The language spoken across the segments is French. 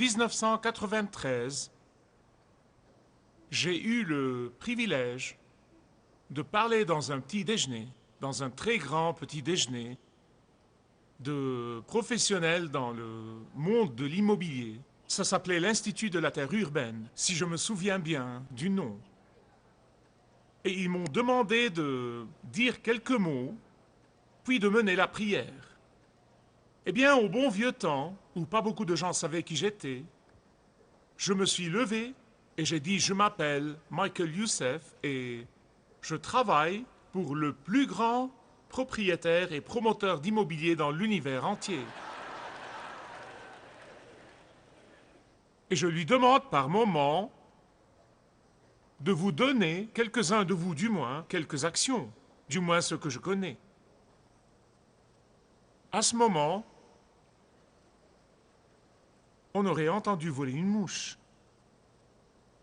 1993, j'ai eu le privilège de parler dans un petit déjeuner, dans un très grand petit déjeuner, de professionnels dans le monde de l'immobilier. Ça s'appelait l'Institut de la Terre urbaine, si je me souviens bien du nom. Et ils m'ont demandé de dire quelques mots, puis de mener la prière. Eh bien, au bon vieux temps, où pas beaucoup de gens savaient qui j'étais, je me suis levé et j'ai dit « Je m'appelle Michael Youssef et je travaille pour le plus grand propriétaire et promoteur d'immobilier dans l'univers entier. » Et je lui demande par moment de vous donner, quelques-uns de vous du moins, quelques actions, du moins ce que je connais. À ce moment, on aurait entendu voler une mouche.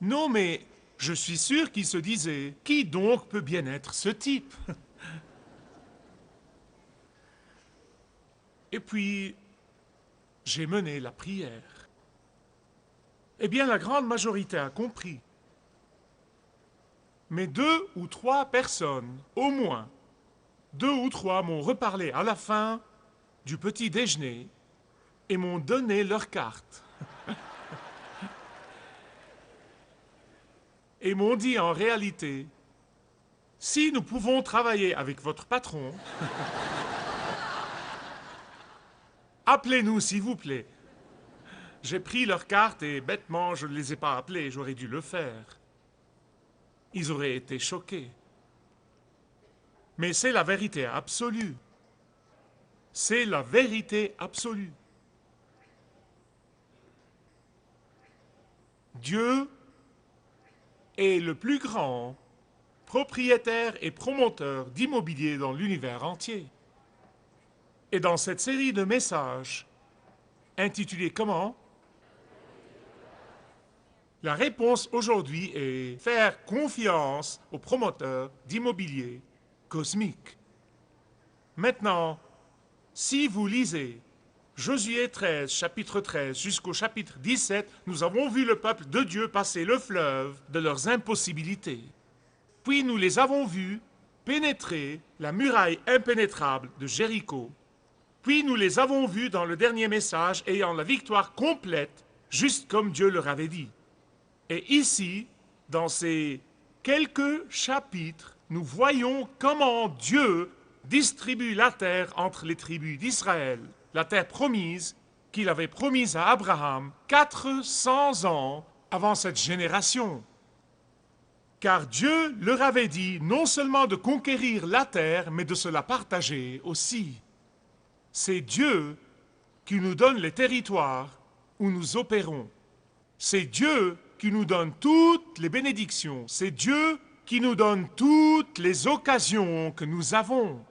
Non, mais je suis sûr qu'il se disait « Qui donc peut bien être ce type ?» Et puis, j'ai mené la prière. Eh bien, la grande majorité a compris. Mais 2 ou 3 personnes, au moins, 2 ou 3 m'ont reparlé à la fin du petit déjeuner et m'ont donné leur carte. Et m'ont dit en réalité, si nous pouvons travailler avec votre patron, appelez-nous s'il vous plaît. J'ai pris leur carte et bêtement, je ne les ai pas appelés, j'aurais dû le faire. Ils auraient été choqués. Mais c'est la vérité absolue. C'est la vérité absolue. Dieu est le plus grand propriétaire et promoteur d'immobilier dans l'univers entier. Et dans cette série de messages, intitulée comment? La réponse aujourd'hui est faire confiance aux promoteurs d'immobilier cosmique. Maintenant, si vous lisez Josué 13, chapitre 13 jusqu'au chapitre 17, nous avons vu le peuple de Dieu passer le fleuve de leurs impossibilités. Puis nous les avons vus pénétrer la muraille impénétrable de Jéricho. Puis nous les avons vus dans le dernier message ayant la victoire complète, juste comme Dieu leur avait dit. Et ici, dans ces quelques chapitres, nous voyons comment Dieu distribue la terre entre les tribus d'Israël, la terre promise qu'il avait promise à Abraham 400 ans avant cette génération. Car Dieu leur avait dit non seulement de conquérir la terre, mais de se la partager aussi. C'est Dieu qui nous donne les territoires où nous opérons. C'est Dieu qui nous donne toutes les bénédictions. C'est Dieu qui nous donne toutes les occasions que nous avons.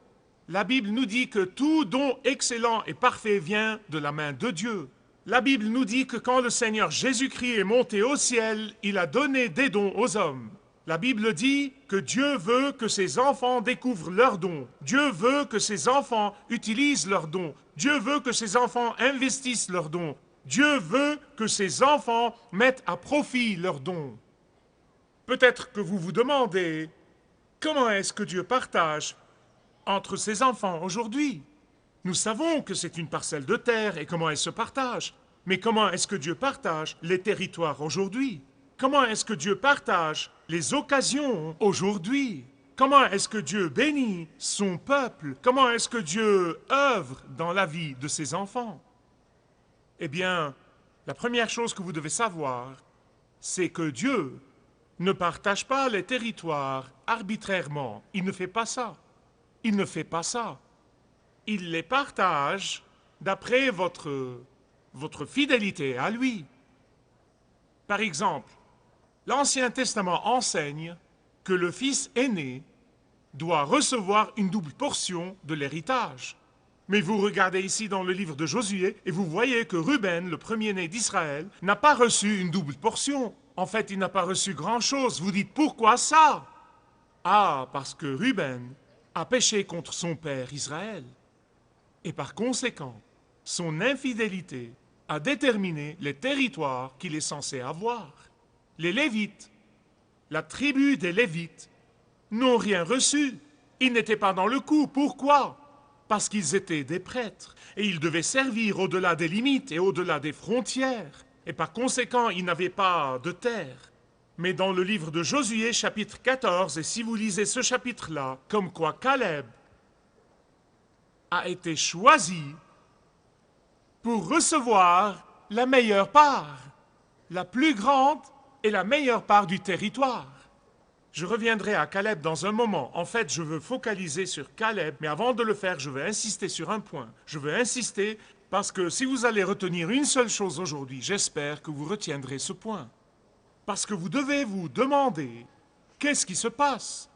La Bible nous dit que tout don excellent et parfait vient de la main de Dieu. La Bible nous dit que quand le Seigneur Jésus-Christ est monté au ciel, il a donné des dons aux hommes. La Bible dit que Dieu veut que ses enfants découvrent leurs dons. Dieu veut que ses enfants utilisent leurs dons. Dieu veut que ses enfants investissent leurs dons. Dieu veut que ses enfants mettent à profit leurs dons. Peut-être que vous vous demandez, comment est-ce que Dieu partage entre ses enfants aujourd'hui? Nous savons que c'est une parcelle de terre et comment elle se partage. Mais comment est-ce que Dieu partage les territoires aujourd'hui? Comment est-ce que Dieu partage les occasions aujourd'hui? Comment est-ce que Dieu bénit son peuple? Comment est-ce que Dieu œuvre dans la vie de ses enfants? Eh bien, la première chose que vous devez savoir, c'est que Dieu ne partage pas les territoires arbitrairement. Il ne fait pas ça. Il ne fait pas ça. Il les partage d'après votre fidélité à lui. Par exemple, l'Ancien Testament enseigne que le fils aîné doit recevoir une double portion de l'héritage. Mais vous regardez ici dans le livre de Josué et vous voyez que Ruben, le premier-né d'Israël, n'a pas reçu une double portion. En fait, il n'a pas reçu grand-chose. Vous dites, pourquoi ça? Ah, parce que Ruben a péché contre son père Israël. Et par conséquent, son infidélité a déterminé les territoires qu'il est censé avoir. Les Lévites, la tribu des Lévites, n'ont rien reçu. Ils n'étaient pas dans le coup. Pourquoi? Parce qu'ils étaient des prêtres et ils devaient servir au-delà des limites et au-delà des frontières. Et par conséquent, ils n'avaient pas de terre. Mais dans le livre de Josué, chapitre 14, et si vous lisez ce chapitre-là, comme quoi Caleb a été choisi pour recevoir la meilleure part, la plus grande et la meilleure part du territoire. Je reviendrai à Caleb dans un moment. En fait, je veux focaliser sur Caleb, mais avant de le faire, je veux insister sur un point. Je veux insister parce que si vous allez retenir une seule chose aujourd'hui, j'espère que vous retiendrez ce point. Parce que vous devez vous demander, qu'est-ce qui se passe?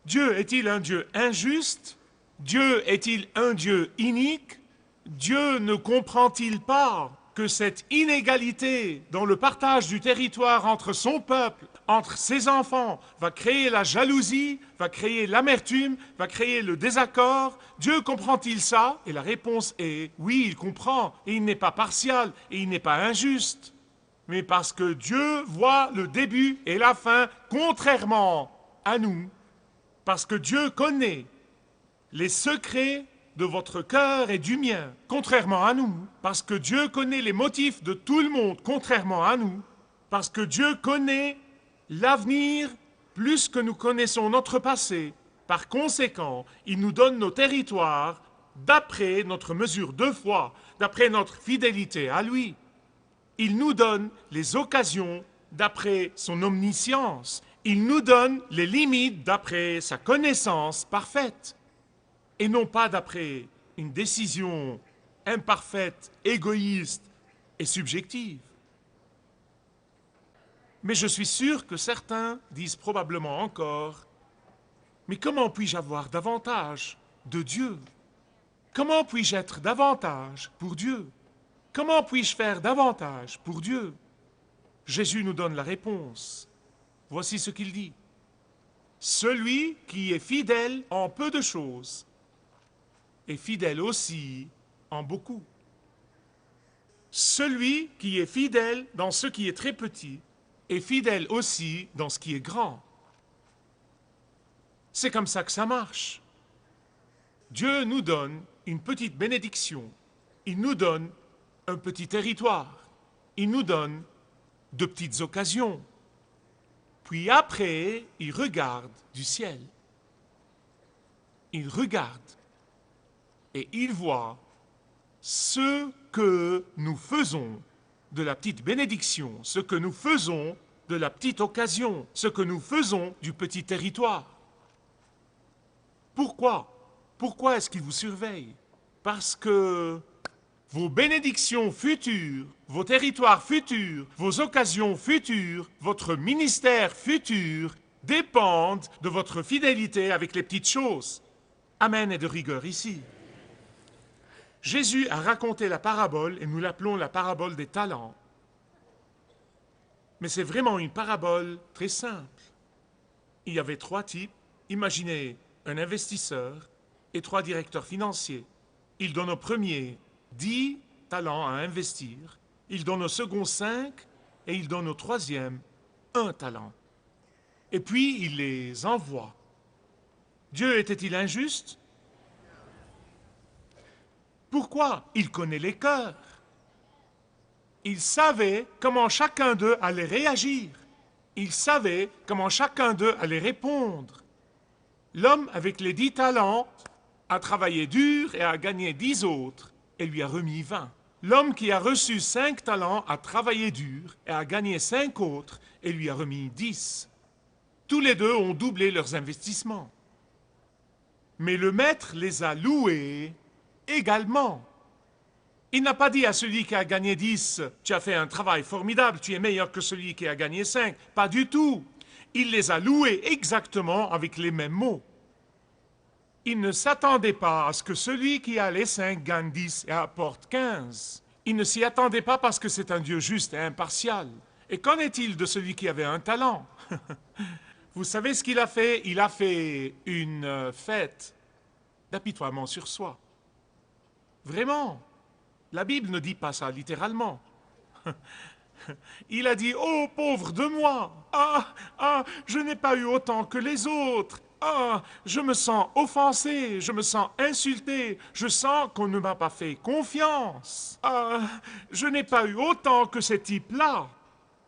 Dieu est-il un Dieu injuste? Dieu est-il un Dieu inique? Dieu ne comprend-il pas que cette inégalité dans le partage du territoire entre son peuple, entre ses enfants, va créer la jalousie, va créer l'amertume, va créer le désaccord? Dieu comprend-il ça? Et la réponse est oui, il comprend, et il n'est pas partial, et il n'est pas injuste. Mais parce que Dieu voit le début et la fin contrairement à nous, parce que Dieu connaît les secrets de votre cœur et du mien, contrairement à nous, parce que Dieu connaît les motifs de tout le monde, contrairement à nous, parce que Dieu connaît l'avenir plus que nous connaissons notre passé. Par conséquent, il nous donne nos territoires d'après notre mesure de foi, d'après notre fidélité à lui. Il nous donne les occasions d'après son omniscience. Il nous donne les limites d'après sa connaissance parfaite. Et non pas d'après une décision imparfaite, égoïste et subjective. Mais je suis sûr que certains disent probablement encore « Mais comment puis-je avoir davantage de Dieu? Comment puis-je être davantage pour Dieu? Comment puis-je faire davantage pour Dieu ?» Jésus nous donne la réponse. Voici ce qu'il dit. « Celui qui est fidèle en peu de choses est fidèle aussi en beaucoup. Celui qui est fidèle dans ce qui est très petit est fidèle aussi dans ce qui est grand. » C'est comme ça que ça marche. Dieu nous donne une petite bénédiction. Il nous donne un petit territoire. Il nous donne de petites occasions. Puis après, il regarde du ciel. Il regarde et il voit ce que nous faisons de la petite bénédiction, ce que nous faisons de la petite occasion, ce que nous faisons du petit territoire. Pourquoi? Pourquoi est-ce qu'il vous surveille? Parce que vos bénédictions futures, vos territoires futurs, vos occasions futures, votre ministère futur dépendent de votre fidélité avec les petites choses. Amen et de rigueur ici. Jésus a raconté la parabole, et nous l'appelons la parabole des talents. Mais c'est vraiment une parabole très simple. Il y avait 3 types. Imaginez un investisseur et 3 directeurs financiers. Il donne au premier 10 talents à investir, il donne au second 5 et il donne au troisième 1 talent. Et puis il les envoie. Dieu était-il injuste? Pourquoi? Il connaît les cœurs. Il savait comment chacun d'eux allait réagir. Il savait comment chacun d'eux allait répondre. L'homme avec les 10 talents a travaillé dur et a gagné 10 autres et lui a remis 20. L'homme qui a reçu 5 talents a travaillé dur et a gagné 5 autres et lui a remis 10. Tous les deux ont doublé leurs investissements. Mais le maître les a loués également. Il n'a pas dit à celui qui a gagné 10, « Tu as fait un travail formidable, tu es meilleur que celui qui a gagné 5. » Pas du tout. Il les a loués exactement avec les mêmes mots. Il ne s'attendait pas à ce que celui qui a les 5 gagne 10 et apporte 15. Il ne s'y attendait pas parce que c'est un Dieu juste et impartial. Et qu'en est-il de celui qui avait un talent? Vous savez ce qu'il a fait? Il a fait une fête d'apitoiement sur soi. Vraiment. La Bible ne dit pas ça littéralement. Il a dit, ô pauvre de moi, je n'ai pas eu autant que les autres. Je me sens offensé, je me sens insulté, je sens qu'on ne m'a pas fait confiance. Je n'ai pas eu autant que ces types-là.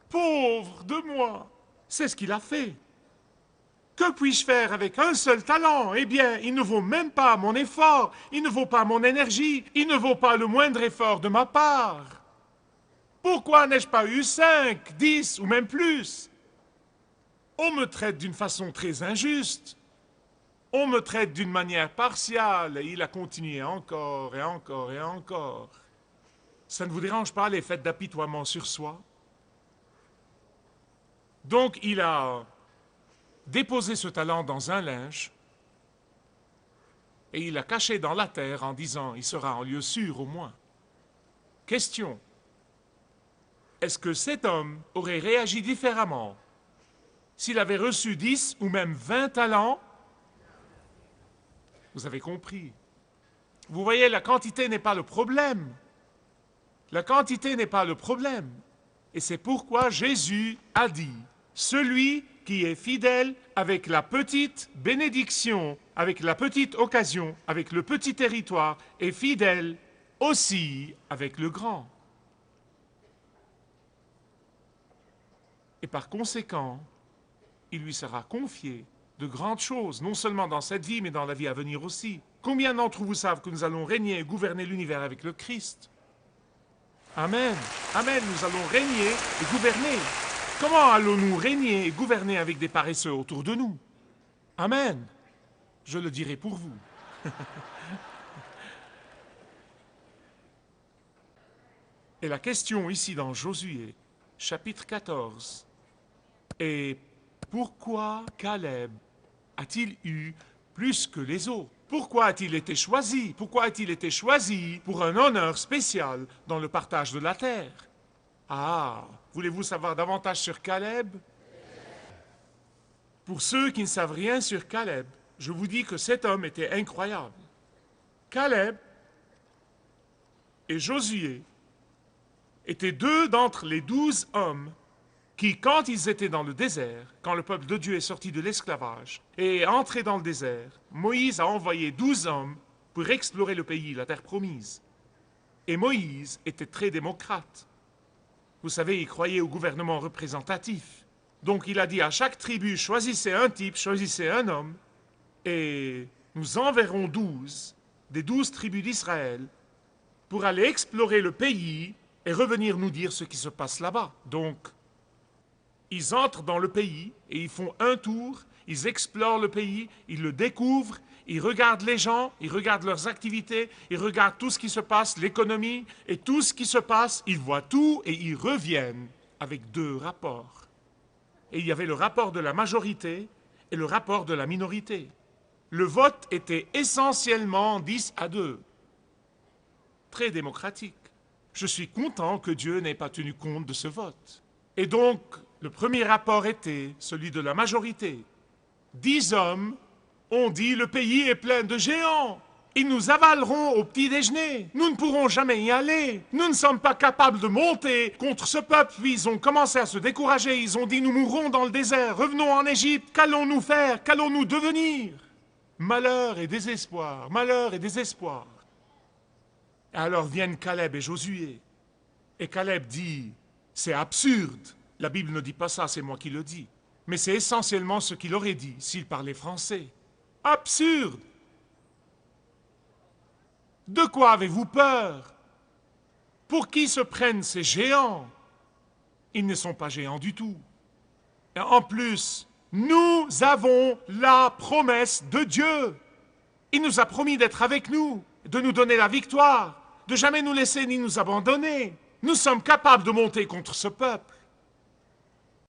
Pauvre de moi. C'est ce qu'il a fait. Que puis-je faire avec un seul talent? Eh bien, il ne vaut même pas mon effort, il ne vaut pas mon énergie, il ne vaut pas le moindre effort de ma part. Pourquoi n'ai-je pas eu 5, 10 ou même plus? On me traite d'une façon très injuste. On me traite d'une manière partiale, et il a continué encore et encore et encore. Ça ne vous dérange pas, les fêtes d'apitoiement sur soi? Donc il a déposé ce talent dans un linge, et il l'a caché dans la terre en disant, il sera en lieu sûr au moins. Question. Est-ce que cet homme aurait réagi différemment s'il avait reçu 10 ou même 20 talents? Vous avez compris. Vous voyez, la quantité n'est pas le problème. La quantité n'est pas le problème. Et c'est pourquoi Jésus a dit, celui qui est fidèle avec la petite bénédiction, avec la petite occasion, avec le petit territoire, est fidèle aussi avec le grand. Et par conséquent, il lui sera confié de grandes choses, non seulement dans cette vie, mais dans la vie à venir aussi. Combien d'entre vous savent que nous allons régner et gouverner l'univers avec le Christ? Amen. Amen, nous allons régner et gouverner. Comment allons-nous régner et gouverner avec des paresseux autour de nous? Amen. Je le dirai pour vous. Et la question ici dans Josué, chapitre 14, est pourquoi Caleb a-t-il eu plus que les autres? Pourquoi a-t-il été choisi? Pourquoi a-t-il été choisi pour un honneur spécial dans le partage de la terre? Voulez-vous savoir davantage sur Caleb? Pour ceux qui ne savent rien sur Caleb, je vous dis que cet homme était incroyable. Caleb et Josué étaient deux d'entre les 12 hommes qui, quand ils étaient dans le désert, quand le peuple de Dieu est sorti de l'esclavage et est entré dans le désert, Moïse a envoyé 12 hommes pour explorer le pays, la terre promise. Et Moïse était très démocrate. Vous savez, il croyait au gouvernement représentatif. Donc il a dit à chaque tribu, choisissez un type, choisissez un homme, et nous enverrons 12 des 12 tribus d'Israël pour aller explorer le pays et revenir nous dire ce qui se passe là-bas. Donc, ils entrent dans le pays et ils font un tour, ils explorent le pays, ils le découvrent, ils regardent les gens, ils regardent leurs activités, ils regardent tout ce qui se passe, l'économie, et tout ce qui se passe, ils voient tout et ils reviennent avec 2 rapports. Et il y avait le rapport de la majorité et le rapport de la minorité. Le vote était essentiellement 10-2. Très démocratique. Je suis content que Dieu n'ait pas tenu compte de ce vote. Et donc, le premier rapport était celui de la majorité. 10 hommes ont dit, le pays est plein de géants. Ils nous avaleront au petit déjeuner. Nous ne pourrons jamais y aller. Nous ne sommes pas capables de monter contre ce peuple. Puis ils ont commencé à se décourager. Ils ont dit, nous mourrons dans le désert. Revenons en Égypte. Qu'allons-nous faire? Qu'allons-nous devenir? Malheur et désespoir. Malheur et désespoir. Et alors viennent Caleb et Josué. Et Caleb dit, c'est absurde. La Bible ne dit pas ça, c'est moi qui le dis. Mais c'est essentiellement ce qu'il aurait dit s'il parlait français. Absurde! De quoi avez-vous peur? Pour qui se prennent ces géants? Ils ne sont pas géants du tout. Et en plus, nous avons la promesse de Dieu. Il nous a promis d'être avec nous, de nous donner la victoire, de jamais nous laisser ni nous abandonner. Nous sommes capables de monter contre ce peuple.